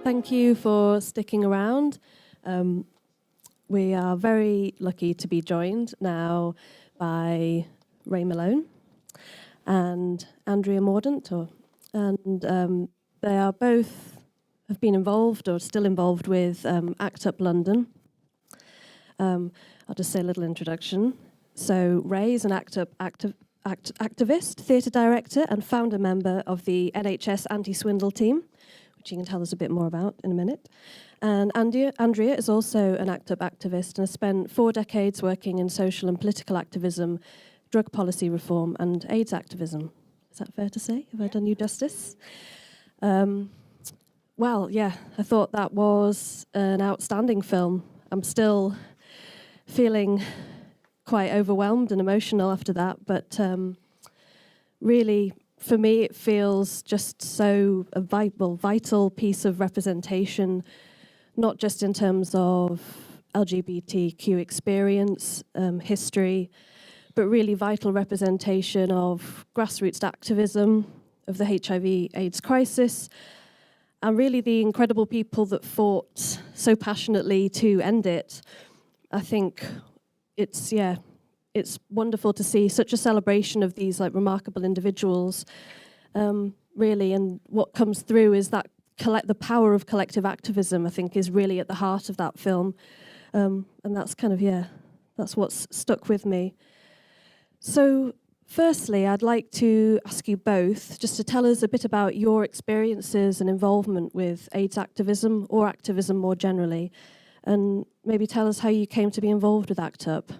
Thank you for sticking around. We are very lucky to be joined now by Ray Malone and Andria E-Mordaunt, and they are both have been involved or still involved with ACT UP London. I'll just say a little introduction. So Ray is an ACT UP activist, theatre director and founder member of the NHS anti-swindle team, which you can tell us a bit more about in a minute. And Andria is also an ACT UP activist and has spent 4 decades working in social and political activism, drug policy reform and AIDS activism. Is that fair to say? Have I done you justice? Well, yeah, I thought that was an outstanding film. I'm still feeling quite overwhelmed and emotional after that, but really, for me, it feels just so a vital piece of representation, not just in terms of LGBTQ experience, history, but really vital representation of grassroots activism, of the HIV/AIDS crisis, and really the incredible people that fought so passionately to end it. I think it's wonderful to see such a celebration of these remarkable individuals, really, and what comes through is that the power of collective activism, I think, is really at the heart of that film, and that's that's what's stuck with me. So, firstly, I'd like to ask you both just to tell us a bit about your experiences and involvement with AIDS activism or activism more generally, and maybe tell us how you came to be involved with ACT UP.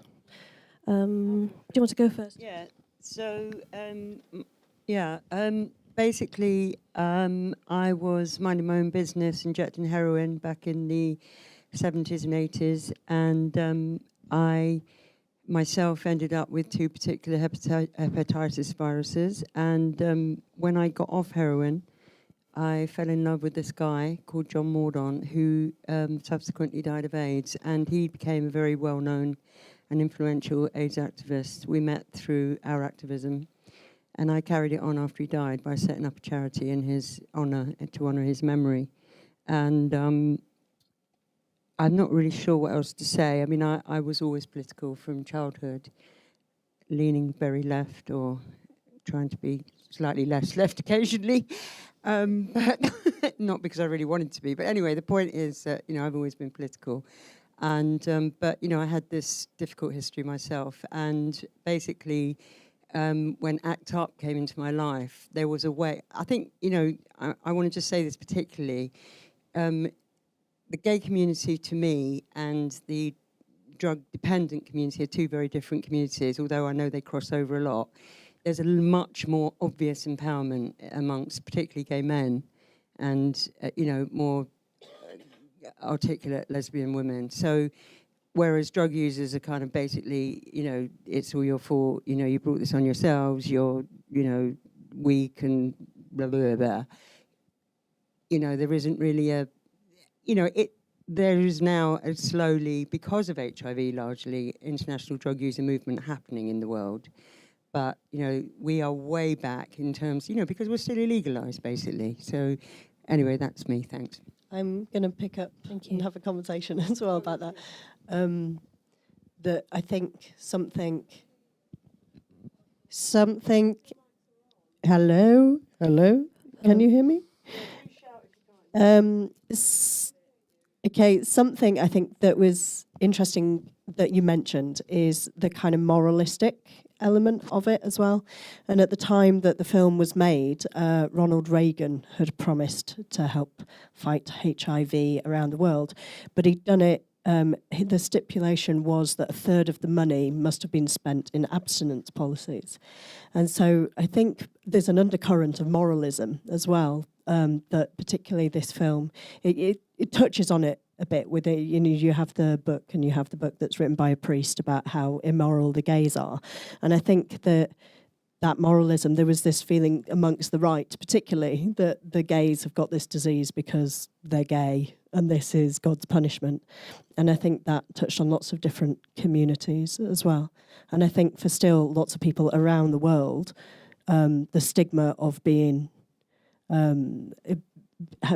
Do you want to go first? Yeah, so, basically, I was minding my own business, injecting heroin back in the 70s and 80s, and I myself ended up with 2 particular hepatitis viruses, and when I got off heroin, I fell in love with this guy called E-Mordaunt, who subsequently died of AIDS, and he became a very well-known and influential AIDS activist. We met through our activism, and I carried it on after he died by setting up a charity in his honour, to honour his memory. And I'm not really sure what else to say. I mean, I was always political from childhood, leaning very left or trying to be slightly less left occasionally, but not because I really wanted to be. But anyway, the point is that, I've always been political. And, but, I had this difficult history myself. And basically, when ACT UP came into my life, there was a way, I think, I want to just say this particularly, the gay community to me and the drug-dependent community are 2 very different communities, although I know they cross over a lot. There's a much more obvious empowerment amongst particularly gay men and, more articulate lesbian women. So whereas drug users are kind of basically, it's all your fault, you brought this on yourselves, you're, weak and blah, blah, blah. There isn't really a, there is now a slowly, because of HIV largely, international drug user movement happening in the world. But, we are way back in terms, because we're still illegalized, basically. So anyway, that's me, thanks. I'm going to pick up and have a conversation as well about that. That I think something, hello, can you hear me? Okay, something I think that was interesting that you mentioned is the kind of moralistic element of it as well. And at the time that the film was made, Ronald Reagan had promised to help fight HIV around the world, but he'd done it, the stipulation was that 1/3 of the money must have been spent in abstinence policies. And so I think there's an undercurrent of moralism as well, that particularly this film, it touches on it a bit with it. You have the book, and you have the book that's written by a priest about how immoral the gays are. And I think that moralism, there was this feeling amongst the right, particularly, that the gays have got this disease because they're gay, and this is God's punishment. And I think that touched on lots of different communities as well. And I think for still lots of people around the world, the stigma of being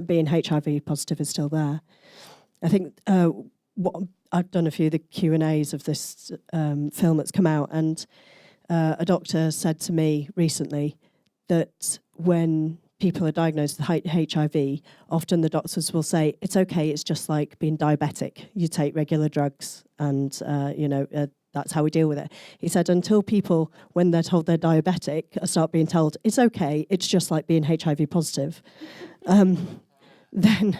being HIV positive is still there. I think what I've done a few of the Q&As of this film that's come out, and a doctor said to me recently that when people are diagnosed with HIV, often the doctors will say, it's okay, it's just like being diabetic. You take regular drugs and, that's how we deal with it. He said, until people, when they're told they're diabetic, start being told, it's okay, it's just like being HIV positive, then,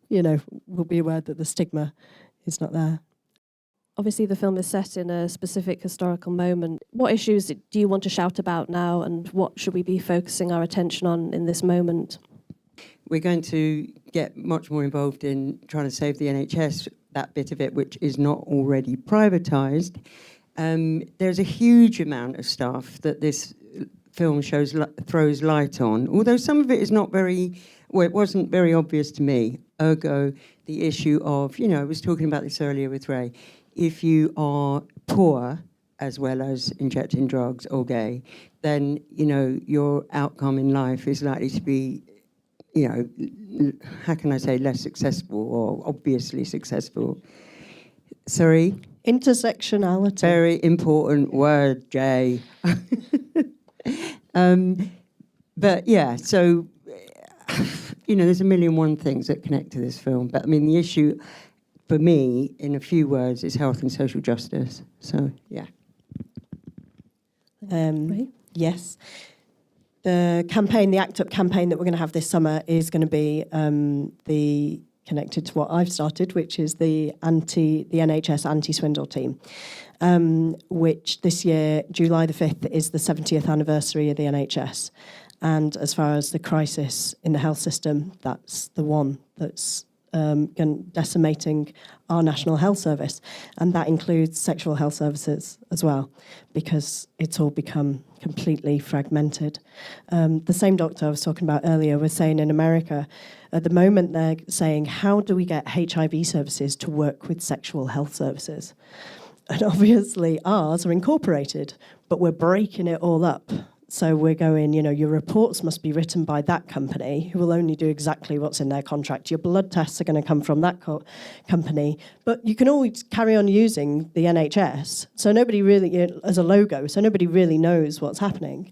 we'll be aware that the stigma is not there. Obviously, the film is set in a specific historical moment. What issues do you want to shout about now, and what should we be focusing our attention on in this moment? We're going to get much more involved in trying to save the NHS, that bit of it which is not already privatised. There's a huge amount of stuff that this film throws light on, although some of it is not very, well, it wasn't very obvious to me. Ergo, the issue of, I was talking about this earlier with Ray, if you are poor as well as injecting drugs or gay, then, your outcome in life is likely to be, how can I say, less successful or obviously successful. Sorry? Intersectionality. Very important word, Jay. But yeah, so, there's a million one things that connect to this film. But I mean, the issue for me, in a few words, is health and social justice. So, yeah. Yes. The campaign, the ACT UP campaign that we're going to have this summer is going to be connected to what I've started, which is the NHS anti-swindle team, which this year, July the 5th, is the 70th anniversary of the NHS. And as far as the crisis in the health system, that's the one that's decimating our National Health Service. And that includes sexual health services as well, because it's all become completely fragmented. The same doctor I was talking about earlier was saying in America, at the moment they're saying, how do we get HIV services to work with sexual health services? And obviously ours are incorporated, but we're breaking it all up. So we're going, your reports must be written by that company who will only do exactly what's in their contract. Your blood tests are going to come from that company. But you can always carry on using the NHS. So nobody really, as a logo, so nobody really knows what's happening.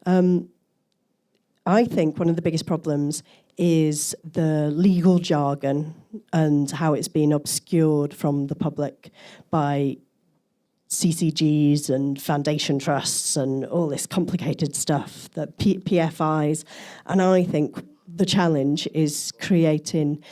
I think one of the biggest problems is the legal jargon and how it's been obscured from the public by CCGs and foundation trusts and all this complicated stuff, that PFIs. And I think the challenge is creating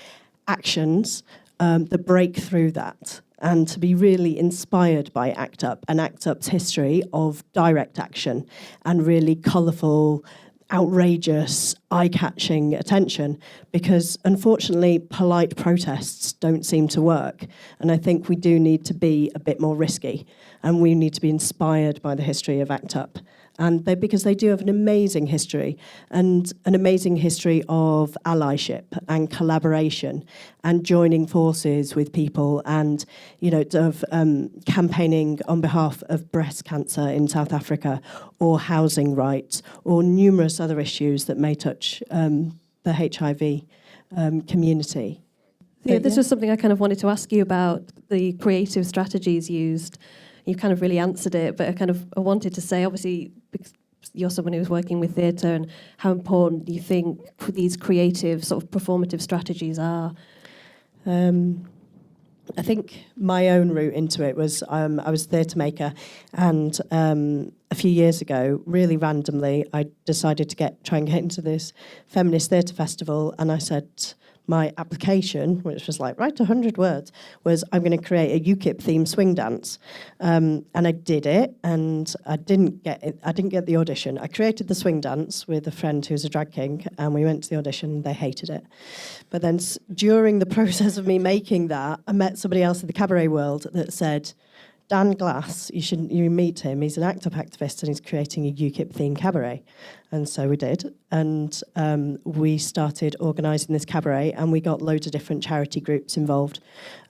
actions that break through that, and to be really inspired by ACT UP and ACT UP's history of direct action and really colourful, outrageous, eye-catching attention, because unfortunately polite protests don't seem to work. And I think we do need to be a bit more risky, and we need to be inspired by the history of ACT UP. And because they do have an amazing history, and an amazing history of allyship and collaboration and joining forces with people, and of campaigning on behalf of breast cancer in South Africa, or housing rights, or numerous other issues that may touch the HIV community. Yeah, this was something I kind of wanted to ask you about, the creative strategies used. You kind of really answered it, but I wanted to say, obviously, because you're someone who's working with theatre, and how important do you think these creative sort of performative strategies are? I think my own route into it was, I was a theatre maker, and a few years ago, really randomly, I decided to try and get into this feminist theatre festival, and I said, my application, which was like, write 100 words, was I'm going to create a UKIP-themed swing dance. And I did it, and I didn't get the audition. I created the swing dance with a friend who's a drag king, and we went to the audition, and they hated it. But then during the process of me making that, I met somebody else in the cabaret world that said, Dan Glass, you meet him. He's an ACT UP activist, and he's creating a UKIP-themed cabaret. And so we did. And we started organising this cabaret, and we got loads of different charity groups involved,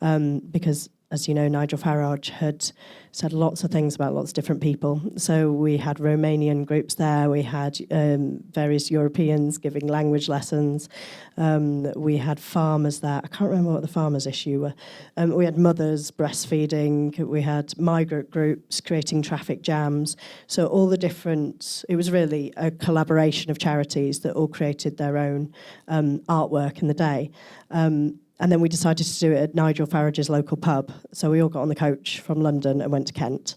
because as you know, Nigel Farage had said lots of things about lots of different people. So we had Romanian groups there, we had various Europeans giving language lessons, we had farmers there. I can't remember what the farmers' issue were. We had mothers breastfeeding, we had migrant groups creating traffic jams. So all the different, it was really a collaboration of charities that all created their own artwork in the day. And then we decided to do it at Nigel Farage's local pub. So we all got on the coach from London and went to Kent.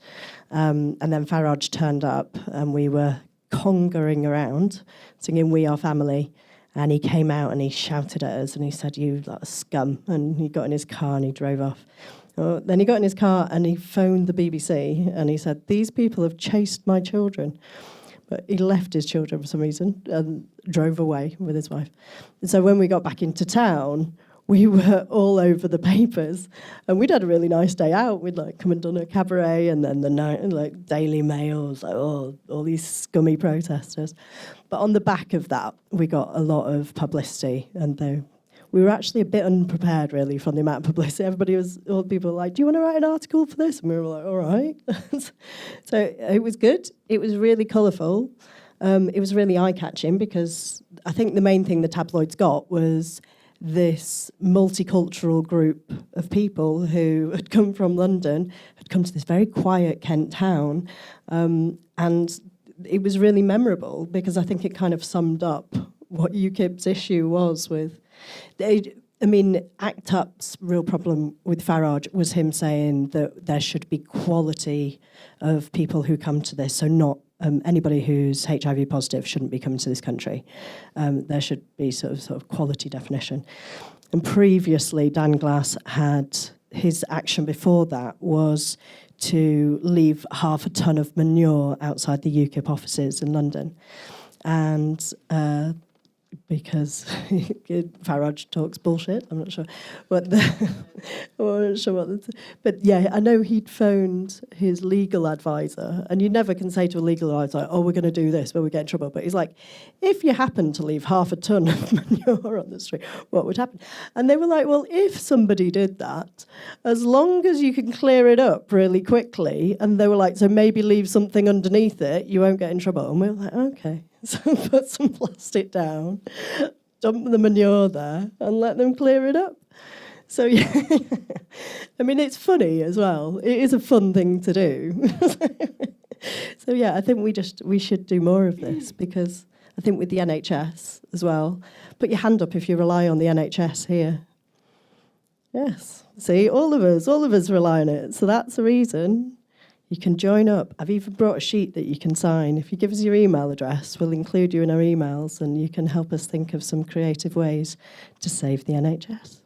And then Farage turned up and we were congering around, singing We Are Family. And he came out and he shouted at us and he said, "You lot of scum." And he got in his car and he drove off. Then he got in his car and he phoned the BBC and he said, "These people have chased my children." But he left his children for some reason and drove away with his wife. And so when we got back into town, we were all over the papers, and we'd had a really nice day out. We'd come and done a cabaret, and then the night, Daily Mail was all these scummy protesters. But on the back of that, we got a lot of publicity, and we were actually a bit unprepared, really, from the amount of publicity. All the people were like, "Do you want to write an article for this?" And we were like, "All right." So it was good. It was really colourful. It was really eye-catching because I think the main thing the tabloids got was this multicultural group of people who had come from London, had come to this very quiet Kent town, and it was really memorable because I think it kind of summed up what UKIP's issue was with... ACT UP's real problem with Farage was him saying that there should be quality of people who come to this, so not anybody who's HIV positive shouldn't be coming to this country. There should be sort of quality definition. And previously, Dan Glass had his action before that was to leave 0.5 ton of manure outside the UKIP offices in London. And because Farage talks bullshit, I'm not sure what but yeah, I know he'd phoned his legal advisor, and you never can say to a legal advisor, "Oh, we're going to do this, but we get in trouble." But he's like, "If you happen to leave 0.5 ton of manure on the street, what would happen?" And they were like, "Well, if somebody did that, as long as you can clear it up really quickly," and they were like, "So maybe leave something underneath it, you won't get in trouble." And we were like, "Okay." So put some plastic down, dump the manure there, and let them clear it up. So yeah, it's funny as well. It is a fun thing to do. So yeah, I think we should do more of this because I think with the NHS as well. Put your hand up if you rely on the NHS here. Yes, see, all of us rely on it. So that's a reason. You can join up. I've even brought a sheet that you can sign. If you give us your email address, we'll include you in our emails and you can help us think of some creative ways to save the NHS.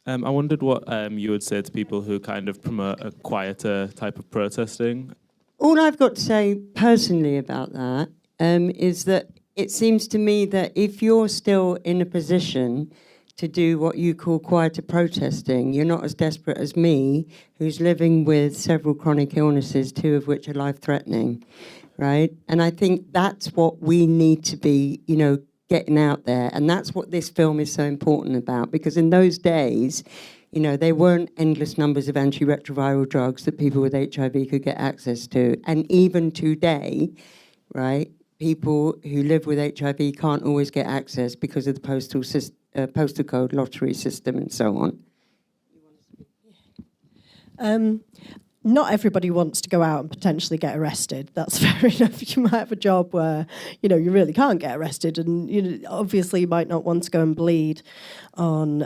I wondered what you would say to people who kind of promote a quieter type of protesting. All I've got to say personally about that is that it seems to me that if you're still in a position to do what you call quieter protesting, you're not as desperate as me, who's living with several chronic illnesses, 2 of which are life-threatening, right? And I think that's what we need to be, getting out there. And that's what this film is so important about, because in those days, there weren't endless numbers of antiretroviral drugs that people with HIV could get access to. And even today, right, people who live with HIV can't always get access because of the postal code lottery system and so on. Not everybody wants to go out and potentially get arrested. That's fair enough. You might have a job where, you really can't get arrested, and obviously you might not want to go and bleed on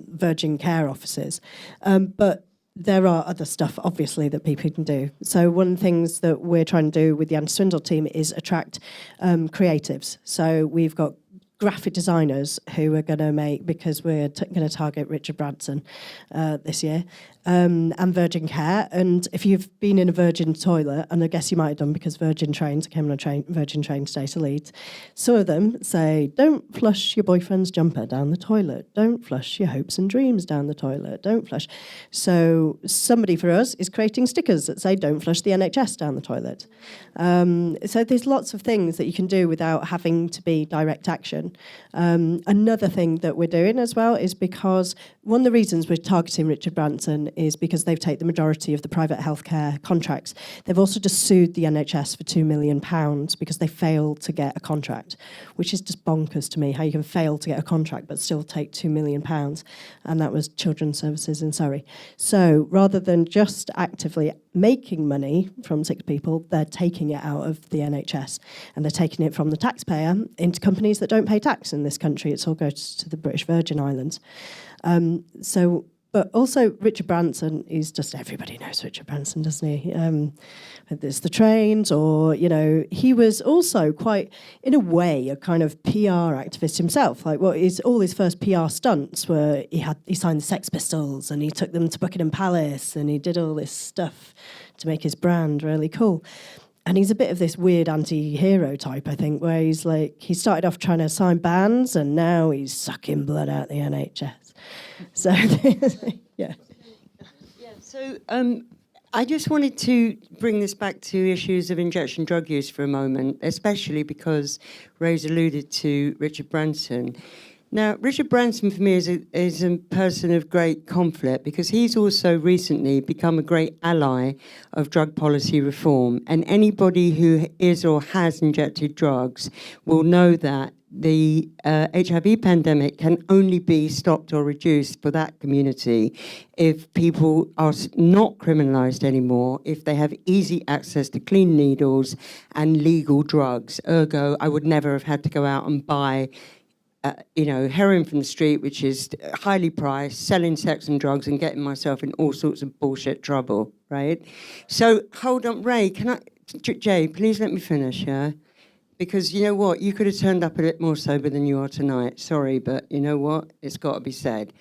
virgin care offices. But there are other stuff, obviously, that people can do. So one of the things that we're trying to do with the anti-swindle team is attract creatives. So we've got graphic designers who are going to make, because we're going to target Richard Branson this year, and Virgin Care. And if you've been in a Virgin toilet, and I guess you might have done because Virgin trains, I came on a Virgin train today to Leeds, some of them say, "Don't flush your boyfriend's jumper down the toilet. Don't flush your hopes and dreams down the toilet. Don't flush." So somebody for us is creating stickers that say, "Don't flush the NHS down the toilet." So there's lots of things that you can do without having to be direct action. version. Another thing that we're doing as well is because one of the reasons we're targeting Richard Branson is because they've taken the majority of the private healthcare contracts. They've also just sued the NHS for £2 million because they failed to get a contract, which is just bonkers to me, how you can fail to get a contract but still take £2 million. And that was Children's Services in Surrey. So rather than just actively making money from sick people, they're taking it out of the NHS and they're taking it from the taxpayer into companies that don't pay tax in this country. It all goes to the British Virgin Islands. But also Richard Branson is just, everybody knows Richard Branson, doesn't he? There's the trains, or, you know, he was also quite, in a way, a kind of PR activist himself. Like, all his first PR stunts were, he signed the Sex Pistols and he took them to Buckingham Palace and he did all this stuff to make his brand really cool. And he's a bit of this weird anti-hero type, I think, where he's like, he started off trying to sign bands and now he's sucking blood out the NHS. So, yeah. So I just wanted to bring this back to issues of injection drug use for a moment, especially because Ray's alluded to Richard Branson. Now, Richard Branson, for me, is a person of great conflict because he's also recently become a great ally of drug policy reform. And anybody who is or has injected drugs will know that the HIV pandemic can only be stopped or reduced for that community if people are not criminalised anymore, if they have easy access to clean needles and legal drugs. Ergo, I would never have had to go out and buy heroin from the street, which is highly priced, selling sex and drugs and getting myself in all sorts of bullshit trouble, right? So, hold on, Ray, Jay, please let me finish, yeah? Because you know what? You could have turned up a bit more sober than you are tonight. Sorry, but you know what? It's got to be said.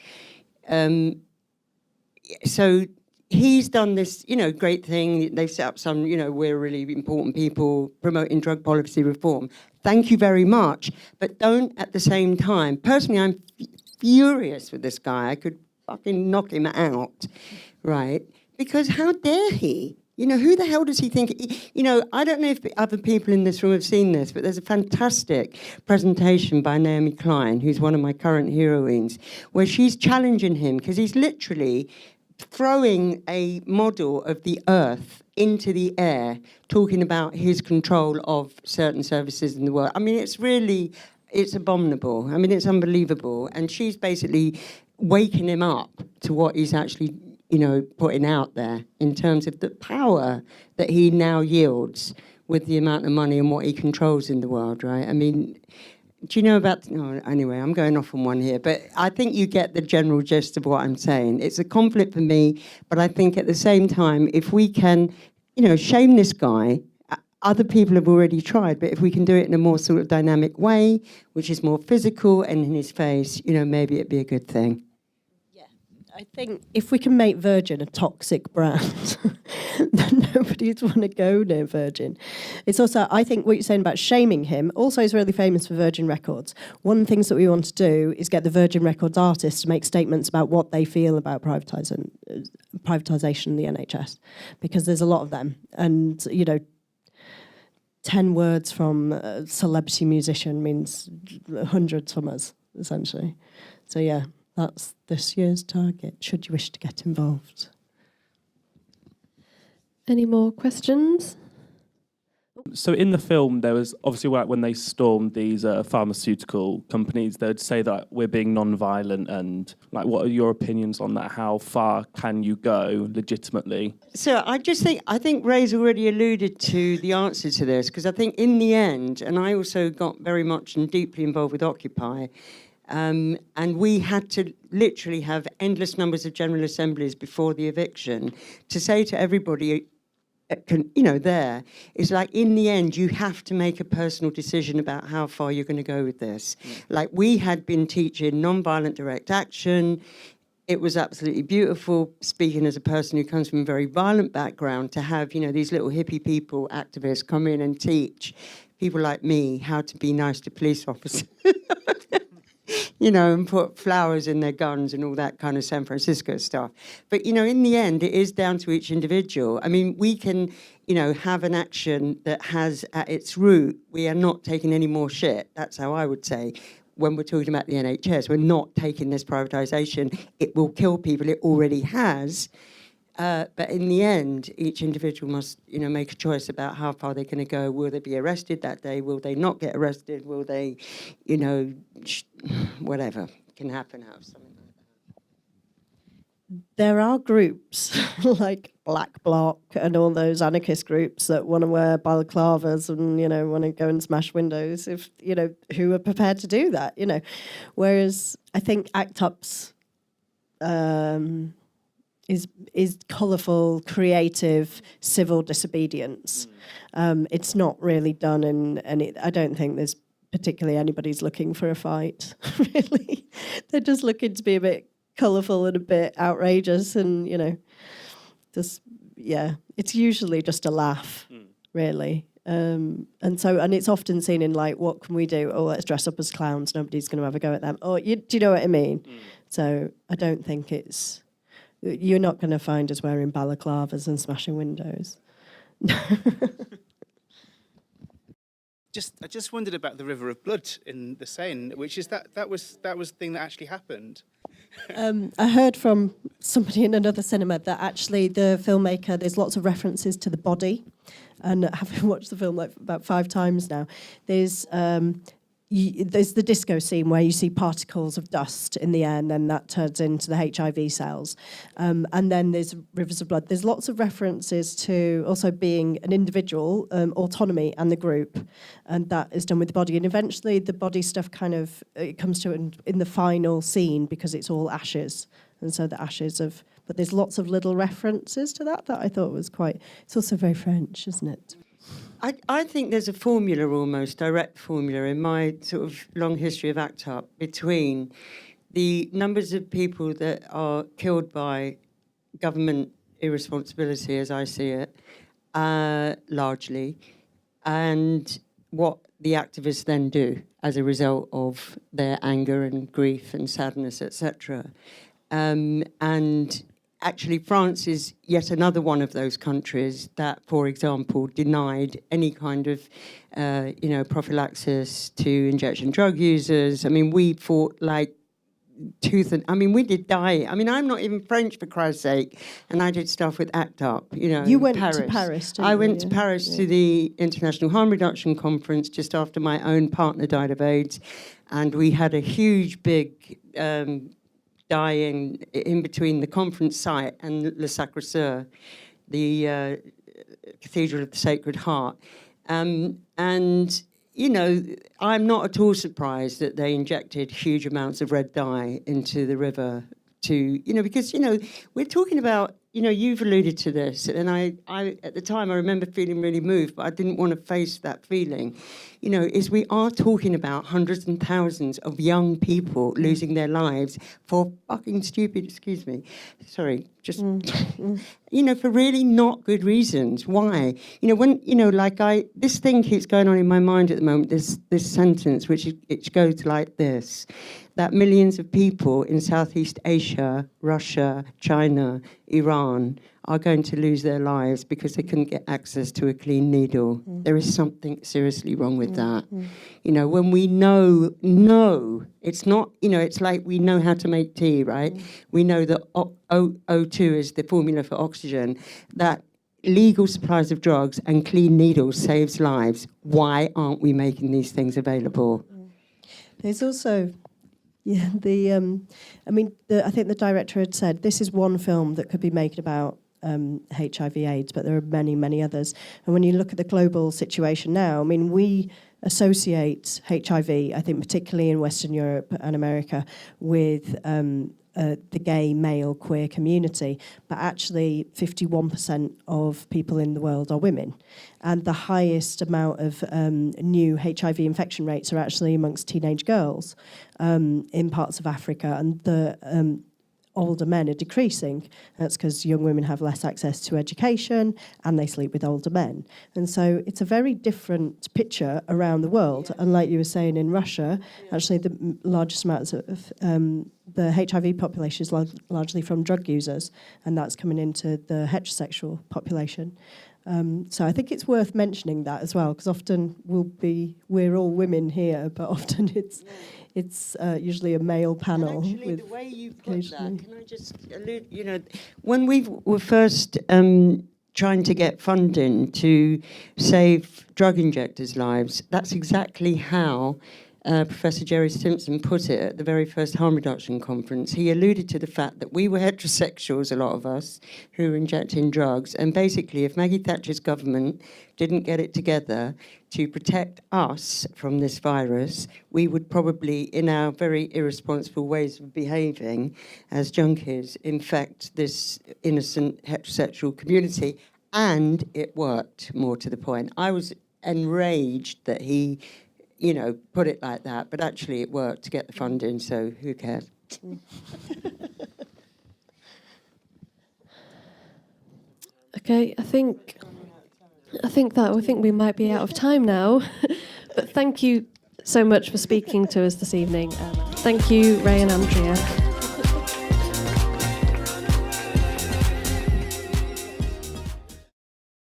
So he's done this, great thing. They've set up some, we're really important people promoting drug policy reform. Thank you very much. But don't at the same time. Personally, I'm furious with this guy. I could fucking knock him out, right? Because how dare he? Who the hell does he think? I don't know if other people in this room have seen this, but there's a fantastic presentation by Naomi Klein, who's one of my current heroines, where she's challenging him because he's literally throwing a model of the earth into the air, talking about his control of certain services in the world. I mean, it's abominable. I mean, it's unbelievable. And she's basically waking him up to what he's actually putting out there in terms of the power that he now yields with the amount of money and what he controls in the world, right? I mean, do you know about... No, anyway, I'm going off on one here, but I think you get the general gist of what I'm saying. It's a conflict for me, but I think at the same time, if we can, shame this guy, other people have already tried, but if we can do it in a more sort of dynamic way, which is more physical and in his face, maybe it'd be a good thing. I think if we can make Virgin a toxic brand, then nobody'd want to go near Virgin. It's also, I think what you're saying about shaming him, also is really famous for Virgin Records. One of the things that we want to do is get the Virgin Records artists to make statements about what they feel about privatisation in the NHS, because there's a lot of them. And, 10 words from a celebrity musician means hundreds from us, essentially. So, yeah. That's this year's target, should you wish to get involved. Any more questions? So in the film, there was obviously when they stormed these pharmaceutical companies, they'd say that we're being non-violent, and what are your opinions on that? How far can you go legitimately? So I think Ray's already alluded to the answer to this, because I think in the end, and I also got very much and deeply involved with Occupy, and we had to literally have endless numbers of general assemblies before the eviction to say to everybody, there, it's like, in the end, you have to make a personal decision about how far you're going to go with this. Like, we had been teaching non-violent direct action. It was absolutely beautiful, speaking as a person who comes from a very violent background, to have, these little hippie people, activists, come in and teach people like me how to be nice to police officers. And put flowers in their guns and all that kind of San Francisco stuff. But, in the end, it is down to each individual. I mean, we can, have an action that has at its root, we are not taking any more shit. That's how I would say. when we're talking about the NHS. We're not taking this privatisation. It will kill people. It already has. But in the end, each individual must, make a choice about how far they're going to go. Will they be arrested that day? Will they not get arrested? Will they, whatever can happen, have something like that. There are groups like Black Bloc and all those anarchist groups that want to wear balaclavas and, want to go and smash windows, if, who are prepared to do that, Whereas I think ACT UP's is colourful, creative, civil disobedience. It's not really done in any. I don't think there's particularly anybody's looking for a fight. Really, they're just looking to be a bit colourful and a bit outrageous, and it's usually just a laugh, really. And it's often seen in like, what can we do? Oh, let's dress up as clowns. Nobody's going to have a go at them. Oh, do you know what I mean? So I don't think it's. You're not going to find us wearing balaclavas and smashing windows. I just wondered about the river of blood in the Seine, which is that was the thing that actually happened. I heard from somebody in another cinema that actually the filmmaker, there's lots of references to the body, and having watched the film like about 5 times now, there's the disco scene where you see particles of dust in the air, and then that turns into the HIV cells. And then there's rivers of blood. There's lots of references to also being an individual, autonomy, and the group. And that is done with the body. And eventually the body stuff it comes to it in the final scene because it's all ashes. And so the ashes of... But there's lots of little references to that I thought was quite... It's also very French, isn't it? I think there's a formula, almost direct formula, in my sort of long history of ACT UP between the numbers of people that are killed by government irresponsibility, as I see it, largely, and what the activists then do as a result of their anger and grief and sadness, etc. And actually, France is yet another one of those countries that, for example, denied any kind of, prophylaxis to injection drug users. I mean, we fought like tooth and... I mean, we did die. I mean, I'm not even French, for Christ's sake, and I did stuff with ACT UP, You went Paris. to Paris, didn't I you? went to Paris to the International Harm Reduction Conference just after my own partner died of AIDS, and we had a huge, big... dying in between the conference site and Le Sacre-Cœur, the Cathedral of the Sacred Heart. And, I'm not at all surprised that they injected huge amounts of red dye into the river to, because, we're talking about, you've alluded to this, and I at the time, I remember feeling really moved, but I didn't want to face that feeling, is we are talking about hundreds and thousands of young people losing their lives for fucking stupid, for really not good reasons. Why? This thing keeps going on in my mind at the moment, this sentence, which it goes like this, that millions of people in Southeast Asia, Russia, China, Iran are going to lose their lives because they couldn't get access to a clean needle. There is something seriously wrong with that. When we know, it's not, it's like we know how to make tea, right? We know that O2 is the formula for oxygen, that legal supplies of drugs and clean needles saves lives. Why aren't we making these things available? There's also... Yeah, I think the director had said this is one film that could be made about HIV/AIDS, but there are many, many others. And when you look at the global situation now, I mean, we associate HIV, I think particularly in Western Europe and America, with the gay, male, queer community, but actually 51% of people in the world are women. And the highest amount of new HIV infection rates are actually amongst teenage girls in parts of Africa, and the older men are decreasing. That's because young women have less access to education and they sleep with older men. And so it's a very different picture around the world. Yeah. And like you were saying, in Russia, actually the largest amounts of the HIV population is largely from drug users, and that's coming into the heterosexual population. So I think it's worth mentioning that as well, because often we're all women here, but often it's usually a male panel. And actually, with the way you put that, occasionally- can I just allude, when we were first trying to get funding to save drug injectors' lives, that's exactly how Professor Jerry Simpson put it at the very first harm reduction conference. He alluded to the fact that we were heterosexuals, a lot of us, who were injecting drugs, and basically if Maggie Thatcher's government didn't get it together to protect us from this virus, we would probably, in our very irresponsible ways of behaving as junkies, infect this innocent heterosexual community. And it worked, more to the point. I was enraged that he put it like that, but actually it worked to get the funding, so who cares? Okay, I think we might be out of time now. But thank you so much for speaking to us this evening. Thank you, Ray and Andria.